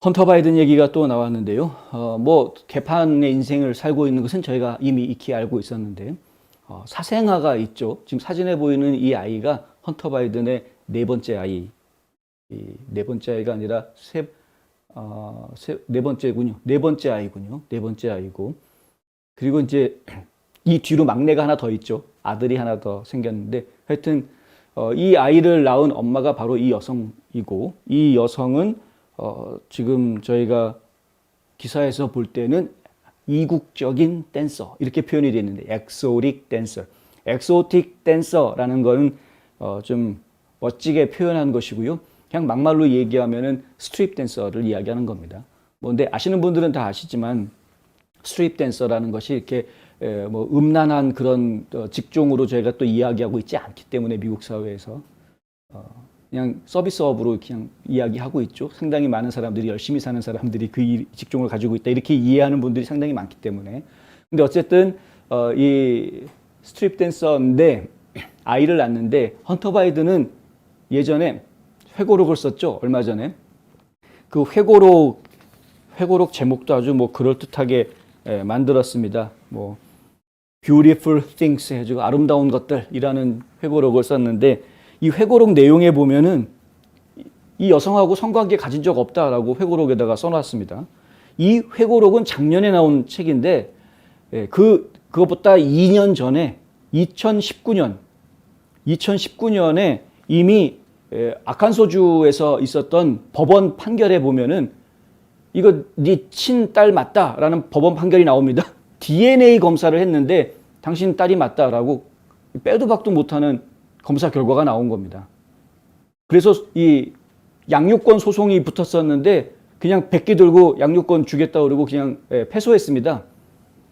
헌터 바이든 얘기가 또 나왔는데요. 뭐 개판의 인생을 살고 있는 것은 저희가 이미 익히 알고 있었는데 사생아가 있죠. 지금 사진에 보이는 이 아이가 헌터 바이든의 네 번째 아이. 네 번째 아이가 아니라 네 번째군요. 네 번째 아이군요. 네 번째 아이고. 그리고 이제 이 뒤로 막내가 하나 더 있죠. 아들이 하나 더 생겼는데 하여튼 이 아이를 낳은 엄마가 바로 이 여성이고, 이 여성은 지금 저희가 기사에서 볼 때는 이국적인 댄서 이렇게 표현이 되어 있는데, 엑소틱 댄서. 엑소틱 댄서라는 거는 좀 멋지게 표현한 것이고요. 그냥 막말로 얘기하면은 스트립 댄서를 이야기하는 겁니다. 뭐 근데 아시는 분들은 다 아시지만 스트립 댄서라는 것이 이렇게 뭐 음란한 그런 직종으로 저희가 또 이야기하고 있지 않기 때문에 미국 사회에서 그냥 서비스업으로 그냥 이야기하고 있죠. 상당히 많은 사람들이, 열심히 사는 사람들이 그 직종을 가지고 있다 이렇게 이해하는 분들이 상당히 많기 때문에. 근데 어쨌든 이 스트립 댄서인데 아이를 낳는데, 헌터 바이든은 예전에 회고록을 썼죠. 얼마 전에. 그 회고록 제목도 아주 뭐 그럴듯하게 만들었습니다. 뭐 beautiful things 해가지고 아름다운 것들이라는 회고록을 썼는데, 이 회고록 내용에 보면은 이 여성하고 성관계 가진 적 없다라고 회고록에다가 써놨습니다. 이 회고록은 작년에 나온 책인데, 그것보다 2년 전에 2019년에 이미 아칸소주에서 있었던 법원 판결에 보면은 이거 네 친딸 맞다라는 법원 판결이 나옵니다. DNA 검사를 했는데 당신 딸이 맞다라고 빼도 박도 못하는 검사 결과가 나온 겁니다. 그래서 이 양육권 소송이 붙었었는데 그냥 백기 들고 양육권 주겠다 그러고 그냥 패소했습니다.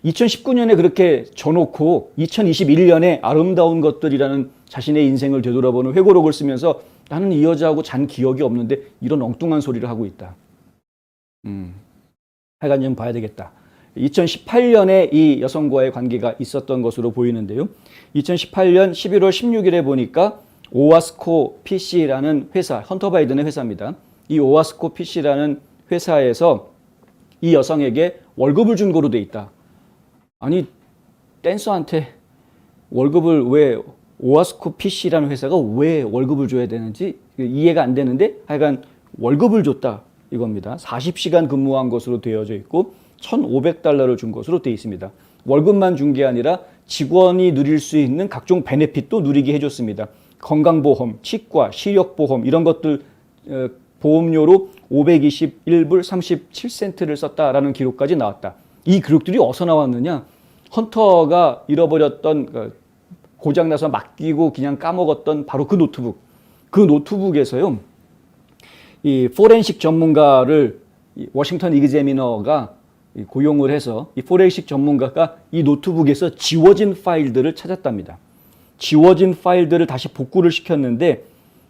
2019년에 그렇게 져놓고 2021년에 아름다운 것들이라는 자신의 인생을 되돌아보는 회고록을 쓰면서 나는 이 여자하고 잔 기억이 없는데 이런 엉뚱한 소리를 하고 있다. 하여간 좀 봐야 되겠다. 2018년에 이 여성과의 관계가 있었던 것으로 보이는데요. 2018년 11월 16일에 보니까 오아스코 PC라는 회사, 헌터 바이든의 회사입니다. 이 오아스코 PC라는 회사에서 이 여성에게 월급을 준 거로 돼 있다. 아니, 댄서한테 월급을 왜, 오아스코 PC라는 회사가 왜 월급을 줘야 되는지 이해가 안 되는데 하여간 월급을 줬다 이겁니다. 40시간 근무한 것으로 되어져 있고 1,500달러를 준 것으로 되어 있습니다. 월급만 준 게 아니라 직원이 누릴 수 있는 각종 베네핏도 누리게 해줬습니다. 건강보험, 치과, 시력보험 이런 것들 보험료로 521불 37센트를 썼다라는 기록까지 나왔다. 이 기록들이 어디서 나왔느냐? 헌터가 잃어버렸던, 고장나서 맡기고 그냥 까먹었던 바로 그 노트북. 그 노트북에서요, 이 포렌식 전문가를 워싱턴 이그제미너가 고용을 해서 이 포렌식 전문가가 이 노트북에서 지워진 파일들을 찾았답니다. 지워진 파일들을 다시 복구를 시켰는데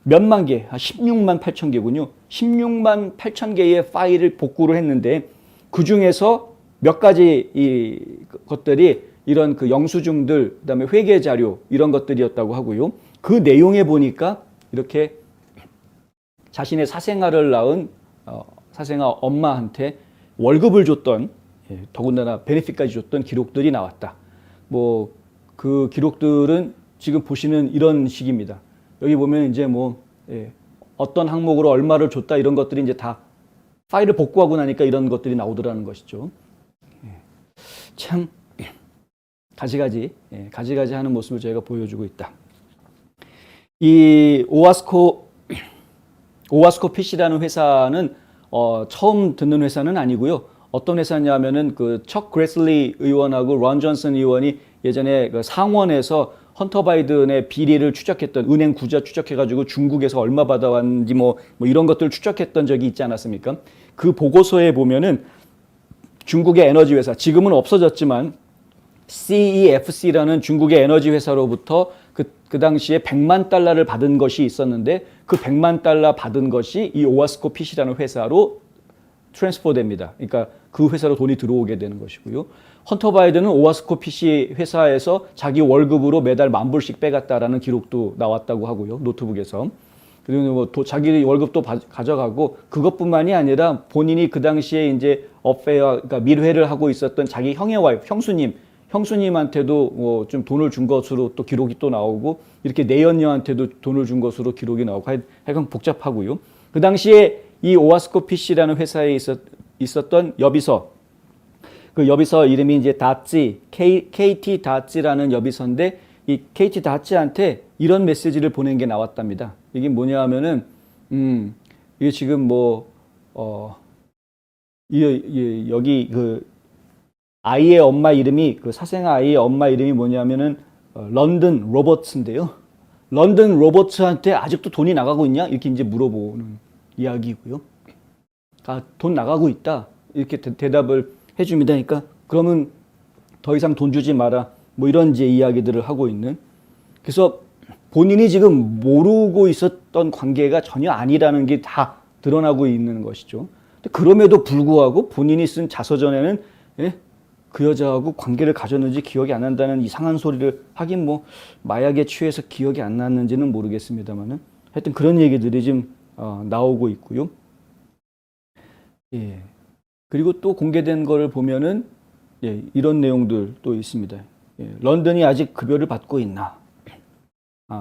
몇만 개, 16만 8천 개군요. 16만 8천 개의 파일을 복구를 했는데 그 중에서 몇 가지 이 것들이 이런 그 영수증들, 그다음에 회계 자료 이런 것들이었다고 하고요. 그 내용에 보니까 이렇게 자신의 사생아를 낳은 사생아 엄마한테 월급을 줬던, 더군다나 베네핏까지 줬던 기록들이 나왔다. 뭐 그 기록들은 지금 보시는 이런 식입니다. 여기 보면 이제 뭐 어떤 항목으로 얼마를 줬다 이런 것들이 이제 다 파일을 복구하고 나니까 이런 것들이 나오더라는 것이죠. 참 가지가지 하는 모습을 저희가 보여주고 있다. 이 오아스코 PC라는 회사는 처음 듣는 회사는 아니고요. 어떤 회사냐면은 그 척 그레슬리 의원하고 론 존슨 의원이 예전에 그 상원에서 헌터 바이든의 비리를 추적했던, 은행 구자 추적해가지고 중국에서 얼마 받아왔는지 뭐 이런 것들을 추적했던 적이 있지 않았습니까? 그 보고서에 보면은 중국의 에너지 회사, 지금은 없어졌지만 CEFC라는 중국의 에너지 회사로부터 그 당시에 100만 달러를 받은 것이 있었는데 그 100만 달러 받은 것이 이 오아스코 PC라는 회사로 트랜스퍼 됩니다. 그러니까 그 회사로 돈이 들어오게 되는 것이고요. 헌터 바이든은 오아스코 PC 회사에서 자기 월급으로 매달 10,000불씩 빼갔다라는 기록도 나왔다고 하고요. 노트북에서. 그리고 뭐 자기 월급도 가져가고 그것뿐만이 아니라 본인이 그 당시에 이제 어페어, 그러니까 밀회를 하고 있었던 자기 형의 와이프, 형수님한테도 뭐 좀 돈을 준 것으로 또 기록이 또 나오고 이렇게 내연녀한테도 돈을 준 것으로 기록이 나오고 하여간 복잡하고요. 그 당시에 이 오아스코 PC라는 회사에 있었던 여비서, 그 여비서 이름이 이제 다찌, KT 다찌라는 여비서인데 이 KT 다찌한테 이런 메시지를 보낸 게 나왔답니다. 이게 뭐냐 하면은, 이게 지금 여기 그 아이의 엄마 이름이, 그 사생 아이의 엄마 이름이 뭐냐면은 런던 로버츠인데요. 런던 로버츠한테 아직도 돈이 나가고 있냐? 이렇게 이제 물어보는 이야기고요. 아, 돈 나가고 있다. 이렇게 대답을 해줍니다. 그러니까 그러면 더 이상 돈 주지 마라. 뭐 이런 이제 이야기들을 하고 있는. 그래서 본인이 지금 모르고 있었던 관계가 전혀 아니라는 게 다 드러나고 있는 것이죠. 그럼에도 불구하고 본인이 쓴 자서전에는 그 여자하고 관계를 가졌는지 기억이 안 난다는 이상한 소리를 하긴 뭐 마약에 취해서 기억이 안 났는지는 모르겠습니다만은 하여튼 그런 얘기들이 지금 나오고 있고요. 예. 그리고 또 공개된 거를 보면은 이런 내용들 또 있습니다. 런던이 아직 급여를 받고 있나?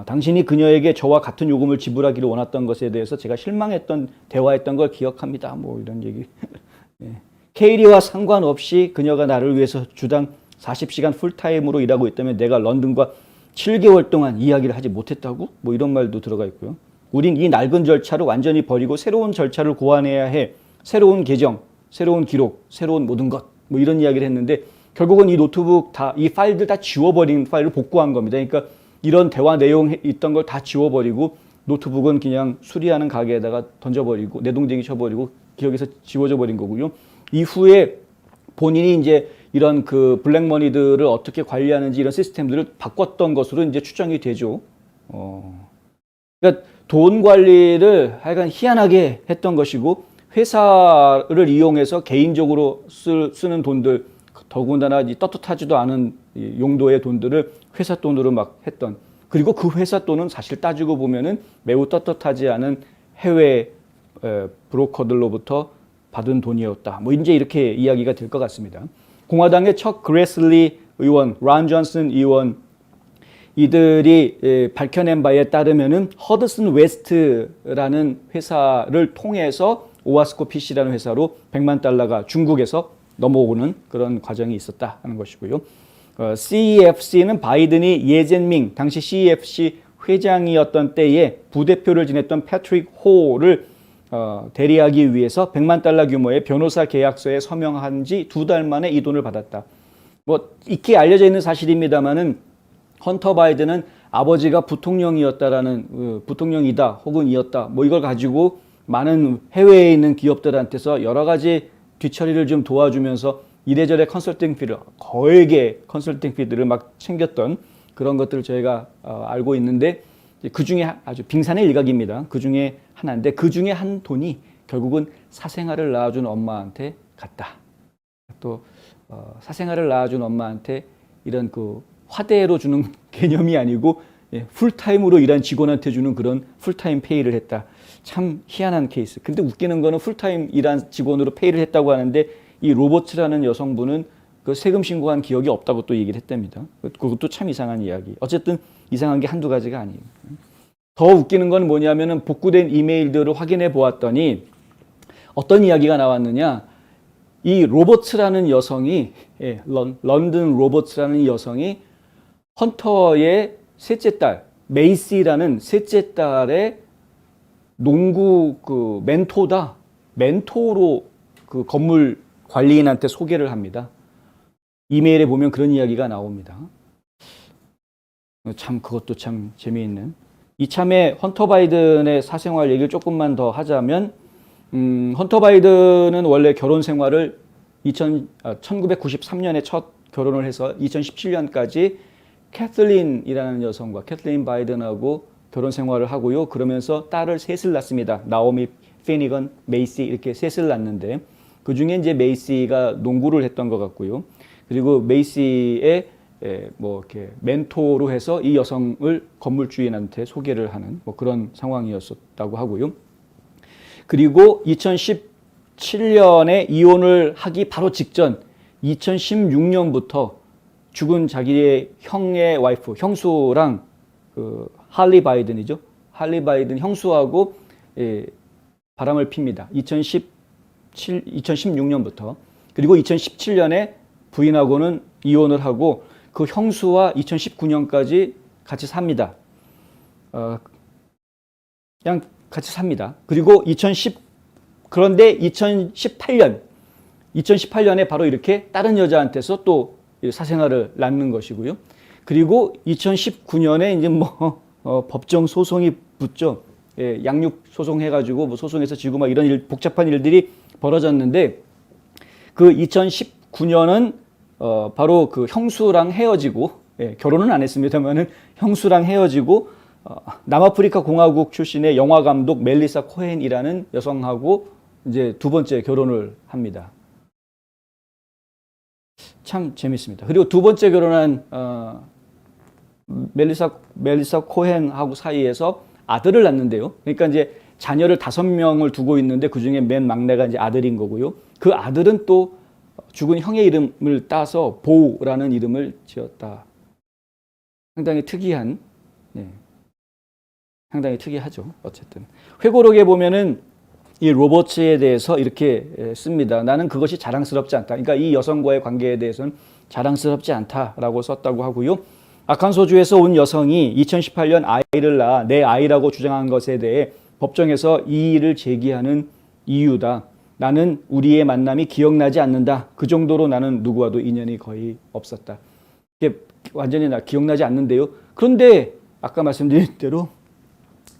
당신이 그녀에게 저와 같은 요금을 지불하기를 원했던 것에 대해서 제가 실망했던 대화했던 걸 기억합니다. 뭐 이런 얘기. 케이리와 상관없이 그녀가 나를 위해서 주당 40시간 풀타임으로 일하고 있다면 내가 런던과 7개월 동안 이야기를 하지 못했다고? 뭐 이런 말도 들어가 있고요. 우린 이 낡은 절차를 완전히 버리고 새로운 절차를 고안해야 해. 새로운 계정, 새로운 기록, 새로운 모든 것. 뭐 이런 이야기를 했는데 결국은 이 노트북 이 파일들 다 지워버린 파일을 복구한 겁니다. 그러니까 이런 대화 내용 있던 걸 다 지워버리고 노트북은 그냥 수리하는 가게에다가 던져버리고 내동댕이 쳐버리고 기억에서 지워져 버린 거고요. 이후에 본인이 이제 이런 그 블랙머니들을 어떻게 관리하는지 이런 시스템들을 바꿨던 것으로 이제 추정이 되죠. 그러니까 돈 관리를 하여간 희한하게 했던 것이고 회사를 이용해서 개인적으로 쓰는 돈들 더군다나 떳떳하지도 않은 용도의 돈들을 회사 돈으로 막 했던 그리고 그 회사 돈은 사실 따지고 보면은 매우 떳떳하지 않은 해외 브로커들로부터 받은 돈이었다. 뭐 이제 이렇게 이야기가 될 것 같습니다. 공화당의 척 그레슬리 의원, 란 존슨 의원 이들이 밝혀낸 바에 따르면은 허드슨 웨스트라는 회사를 통해서 오아스코 PC라는 회사로 100만 달러가 중국에서 넘어오는 그런 과정이 있었다 하는 것이고요. CEFC는 바이든이 예젠밍 당시 CEFC 회장이었던 때에 부대표를 지냈던 패트릭 호를 대리하기 위해서 100만 달러 규모의 변호사 계약서에 서명한 지 2달 만에 이 돈을 받았다. 뭐 익히 알려져 있는 사실입니다만은 헌터 바이든은 아버지가 부통령이었다라는 부통령이다 혹은 이었다 뭐 이걸 가지고 많은 해외에 있는 기업들한테서 여러 가지 뒤처리를 좀 도와주면서 이래저래 컨설팅 피를 거액의 컨설팅 피들을 막 챙겼던 그런 것들을 저희가 알고 있는데 그 중에 아주 빙산의 일각입니다. 그 중에 하나인데 그 중에 한 돈이 결국은 사생아를 낳아준 엄마한테 갔다. 또 사생아를 낳아준 엄마한테 이런 그 화대로 주는 개념이 아니고 풀타임으로 일한 직원한테 주는 그런 풀타임 페이를 했다. 참 희한한 케이스. 근데 웃기는 거는 풀타임 일한 직원으로 페이를 했다고 하는데 이 로버츠라는 여성분은 그 세금 신고한 기억이 없다고 또 얘기를 했답니다. 그것도 참 이상한 이야기. 어쨌든 이상한 게 한두 가지가 아니에요. 더 웃기는 건 뭐냐면은 복구된 이메일들을 확인해 보았더니 어떤 이야기가 나왔느냐. 이 로버츠라는 여성이, 런던 로버츠라는 여성이 헌터의 셋째 딸, 메이시라는 셋째 딸의 농구 그 멘토로 그 건물 관리인한테 소개를 합니다. 이메일에 보면 그런 이야기가 나옵니다. 참 그것도 참 재미있는. 이참에 헌터 바이든의 사생활 얘기를 조금만 더 하자면 헌터 바이든은 원래 결혼 생활을 1993년에 첫 결혼을 해서 2017년까지 캐슬린이라는 여성과 캐슬린 바이든하고 결혼 생활을 하고요. 그러면서 딸을 셋을 낳습니다. 나오미, 피니건, 메이시 이렇게 셋을 낳는데 그 중에 이제 메이시가 농구를 했던 것 같고요. 그리고 메이시의 뭐 이렇게 멘토로 해서 이 여성을 건물주인한테 소개를 하는 뭐 그런 상황이었었다고 하고요. 그리고 2017년에 이혼을 하기 바로 직전 2016년부터 죽은 자기의 형의 와이프, 형수랑 그 할리 바이든이죠. 할리 바이든 형수하고 바람을 핍니다. 2016년부터. 그리고 2017년에 부인하고는 이혼을 하고 그 형수와 2019년까지 같이 삽니다. 그냥 같이 삽니다. 그리고 그런데 2018년에 바로 이렇게 다른 여자한테서 또 사생활을 낳는 것이고요. 그리고 2019년에 이제 뭐 법정 소송이 붙죠. 양육 소송 해가지고 뭐 소송에서 지고 막 이런 복잡한 일들이 벌어졌는데 그 2019년은 바로 그 형수랑 헤어지고 결혼은 안 했습니다만은 형수랑 헤어지고 남아프리카 공화국 출신의 영화 감독 멜리사 코헨이라는 여성하고 이제 두 번째 결혼을 합니다. 참 재밌습니다. 그리고 두 번째 결혼한 멜리사 코헨하고 사이에서 아들을 낳는데요. 그러니까 이제 자녀를 5명을 두고 있는데 그 중에 맨 막내가 이제 아들인 거고요. 그 아들은 또 죽은 형의 이름을 따서 보우라는 이름을 지었다. 상당히 특이한, 상당히 특이하죠. 어쨌든 회고록에 보면은 이 로버츠에 대해서 이렇게 씁니다. 나는 그것이 자랑스럽지 않다. 그러니까 이 여성과의 관계에 대해서는 자랑스럽지 않다라고 썼다고 하고요. 아칸소주에서 온 여성이 2018년 아이를 낳아 내 아이라고 주장한 것에 대해 법정에서 이의를 제기하는 이유다. 나는 우리의 만남이 기억나지 않는다. 그 정도로 나는 누구와도 인연이 거의 없었다. 이게 완전히 나 기억나지 않는데요. 그런데 아까 말씀드린 대로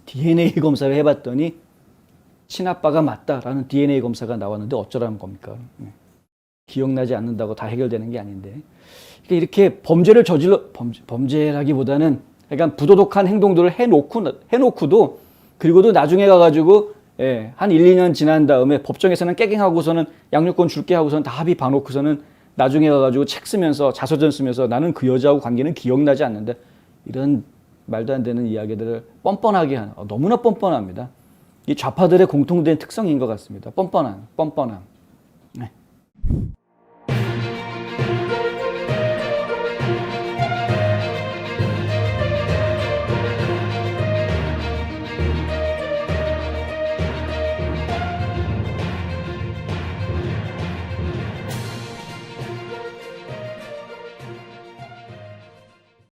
DNA 검사를 해봤더니 친아빠가 맞다라는 DNA 검사가 나왔는데 어쩌라는 겁니까? 기억나지 않는다고 다 해결되는 게 아닌데. 그러니까 이렇게 범죄를 범죄라기보다는 약간 부도덕한 행동들을 해놓고도 그리고도 나중에 가가지고 한 1, 2년 지난 다음에 법정에서는 깨갱하고서는 양육권 줄게 하고서는 다 합의 봐놓고서는 나중에 가가지고 책 쓰면서 자서전 쓰면서 나는 그 여자하고 관계는 기억나지 않는다. 이런 말도 안 되는 이야기들을 뻔뻔하게 하는 너무나 뻔뻔합니다. 이 좌파들의 공통된 특성인 것 같습니다. 뻔뻔함. 네.